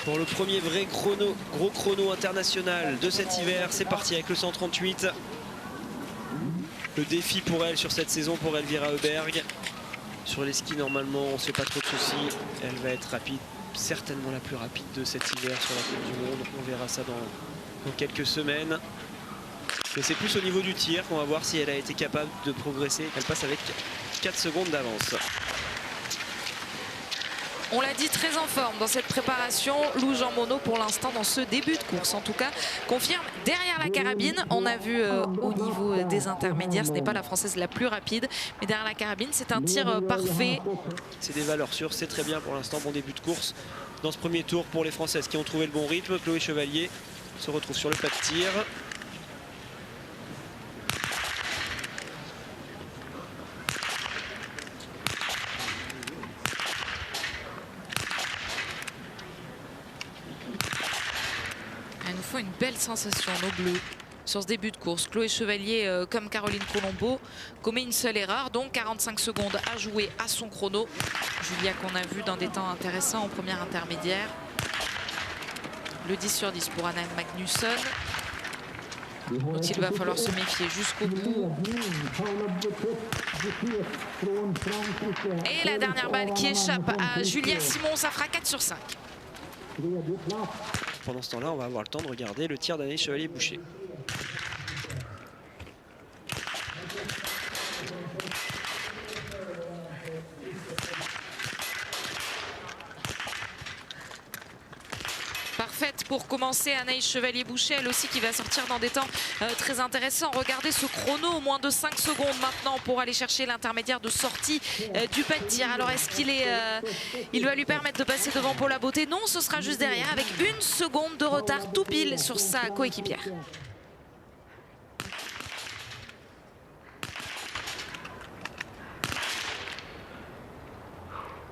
Pour le premier vrai gros chrono international de cet hiver, c'est parti avec le 138. Le défi pour elle sur cette saison, pour Elvira Heuberg. Sur les skis, normalement, on ne se fait pas trop de soucis. Elle va être rapide, certainement la plus rapide de cet hiver sur la Coupe du Monde. On verra ça dans quelques semaines. Mais c'est plus au niveau du tir qu'on va voir si elle a été capable de progresser. Elle passe avec 4 secondes d'avance. On l'a dit, très en forme dans cette préparation. Lou Jean Monod pour l'instant dans ce début de course. En tout cas, confirme derrière la carabine. On a vu au niveau des intermédiaires, ce n'est pas la française la plus rapide. Mais derrière la carabine, c'est un tir parfait. C'est des valeurs sûres, c'est très bien pour l'instant. Bon début de course dans ce premier tour pour les Françaises qui ont trouvé le bon rythme. Chloé Chevalier se retrouve sur le pas de tir. Il nous faut une belle sensation, nos bleus. Sur ce début de course, Chloé Chevalier, comme Caroline Colombo, commet une seule erreur, donc 45 secondes à jouer à son chrono. Julia qu'on a vu dans des temps intéressants en première intermédiaire. Le 10 sur 10 pour Anna Magnusson, dont il va falloir se méfier jusqu'au bout. Et la dernière balle qui échappe à Julia Simon, ça fera 4 sur 5. Pendant ce temps-là, on va avoir le temps de regarder le tir d'Anaïs Chevalier-Boucher. Parfaite pour commencer Anaïs Chevalier-Boucher, elle aussi qui va sortir dans des temps très intéressants. Regardez ce chrono, moins de 5 secondes maintenant pour aller chercher l'intermédiaire de sortie du pas de tir. Alors est-ce qu'il il va lui permettre de passer devant Paula Beauté? Non, ce sera juste derrière avec 1 seconde de retard tout pile sur sa coéquipière.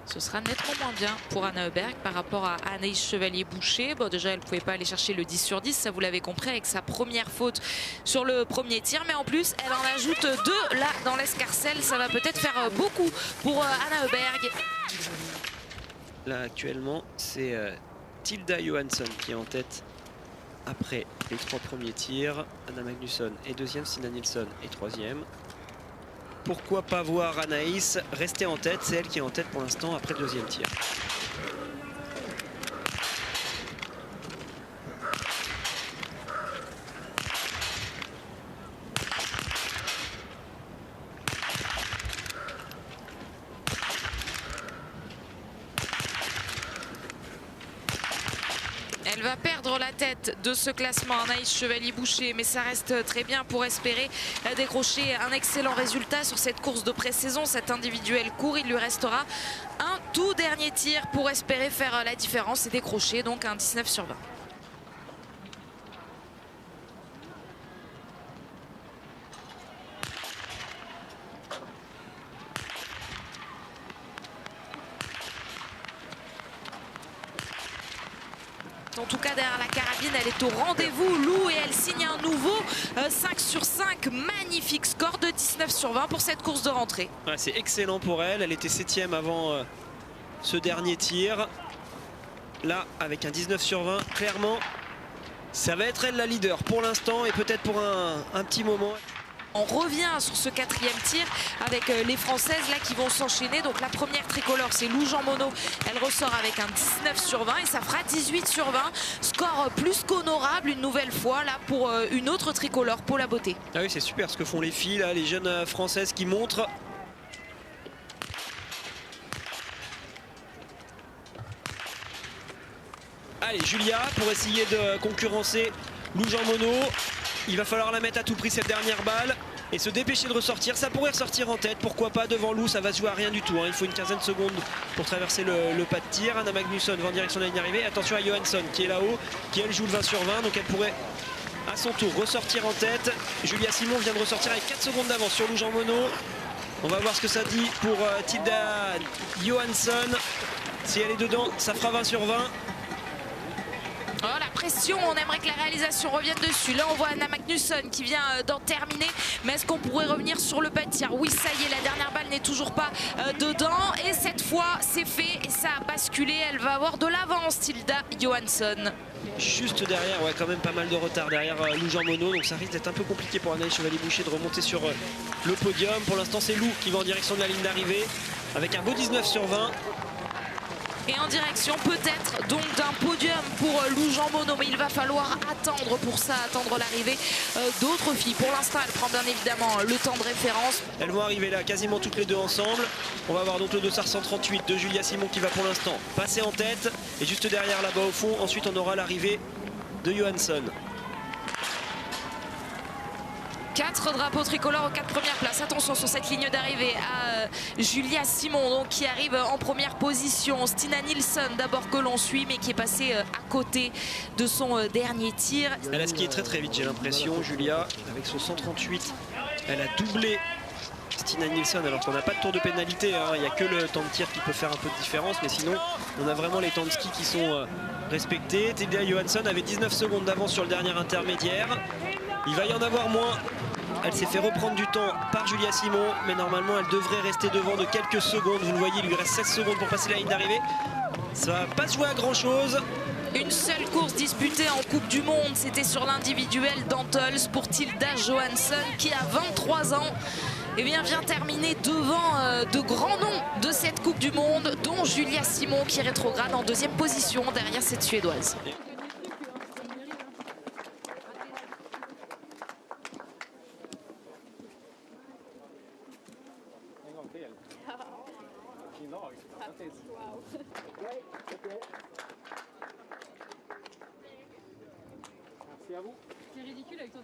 Ce sera nettement moins bien pour Anna Heuberg par rapport à Anaïs Chevalier-Boucher. Bon, déjà, elle ne pouvait pas aller chercher le 10 sur 10, ça vous l'avez compris, avec sa première faute sur le premier tir. Mais en plus, elle en ajoute 2 là dans l'escarcelle. Ça va peut-être faire beaucoup pour Anna Heuberg. Là, actuellement, c'est Tilda Johansson qui est en tête après les 3 premiers tirs. Anna Magnusson est deuxième, Stina Nilsson est troisième. Pourquoi pas voir Anaïs rester en tête? C'est elle qui est en tête pour l'instant après le deuxième tir. Elle va perdre la tête de ce classement, Anaïs Chevalier-Boucher, mais ça reste très bien pour espérer décrocher un excellent résultat sur cette course de pré-saison. Cet individuel court, il lui restera un tout dernier tir pour espérer faire la différence et décrocher donc un 19 sur 20. En tout cas, derrière la carabine, elle est au rendez-vous, Lou, et elle signe un nouveau 5 sur 5. Magnifique score de 19 sur 20 pour cette course de rentrée. Ouais, c'est excellent pour elle. Elle était 7e avant ce dernier tir. Là, avec un 19 sur 20, clairement, ça va être elle la leader pour l'instant et peut-être pour un petit moment. On revient sur ce 4e tir avec les Françaises là qui vont s'enchaîner. Donc la première tricolore, c'est Lou Jean Monod. Elle ressort avec un 19 sur 20 et ça fera 18 sur 20. Score plus qu'honorable une nouvelle fois là pour une autre tricolore, Paula Beauté. Ah oui, c'est super ce que font les filles là, les jeunes Françaises qui montrent. Allez, Julia pour essayer de concurrencer Lou Jean Monod. Il va falloir la mettre à tout prix cette dernière balle et se dépêcher de ressortir. Ça pourrait ressortir en tête, pourquoi pas devant Lou, ça va se jouer à rien du tout. Il faut une quinzaine de secondes pour traverser le pas de tir. Anna Magnusson va en direction de la ligne d'arrivée. Attention à Johansson qui est là-haut, qui elle joue le 20 sur 20, donc elle pourrait à son tour ressortir en tête. Julia Simon vient de ressortir avec 4 secondes d'avance sur Lou Jean Monod. On va voir ce que ça dit pour Tilda Johansson. Si elle est dedans, ça fera 20 sur 20. Oh, la pression, on aimerait que la réalisation revienne dessus. Là, on voit Anna Magnusson qui vient d'en terminer. Mais est-ce qu'on pourrait revenir sur le pas de tir? Oui, ça y est, la dernière balle n'est toujours pas dedans. Et cette fois, c'est fait et ça a basculé. Elle va avoir de l'avance, Tilda Johansson. Juste derrière, ouais, quand même pas mal de retard derrière Lou Jean Monod. Donc ça risque d'être un peu compliqué pour Anaïs Chevalier-Boucher de remonter sur le podium. Pour l'instant, c'est Lou qui va en direction de la ligne d'arrivée avec un beau 19/20. Et en direction peut-être donc d'un podium pour Lou Jean Monod, mais il va falloir attendre pour ça, attendre l'arrivée d'autres filles. Pour l'instant, elle prend bien évidemment le temps de référence. Elles vont arriver là quasiment toutes les deux ensemble. On va voir donc le dossard 138 de Julia Simon qui va pour l'instant passer en tête. Et juste derrière là-bas au fond, ensuite on aura l'arrivée de Johansson. 4 drapeaux tricolores aux 4 premières places. Attention sur cette ligne d'arrivée à Julia Simon donc, qui arrive en première position. Stina Nilsson d'abord que l'on suit mais qui est passée à côté de son dernier tir. Elle a skié très très vite j'ai l'impression. Julia avec son 138, elle a doublé Stina Nilsson alors qu'on n'a pas de tour de pénalité. Hein. Il n'y a que le temps de tir qui peut faire un peu de différence. Mais sinon on a vraiment les temps de ski qui sont respectés. Tilda Johansson avait 19 secondes d'avance sur le dernier intermédiaire. Il va y en avoir moins. Elle s'est fait reprendre du temps par Julia Simon, mais normalement elle devrait rester devant de quelques secondes. Vous le voyez, il lui reste 16 secondes pour passer la ligne d'arrivée. Ça va pas se jouer à grand chose. Une seule course disputée en Coupe du Monde, c'était sur l'individuel d'Antolz pour Tilda Johansson qui a 23 ans. Et bien vient terminer devant de grands noms de cette Coupe du Monde, dont Julia Simon qui rétrograde en deuxième position derrière cette Suédoise. Merci à vous. C'est ridicule avec toi.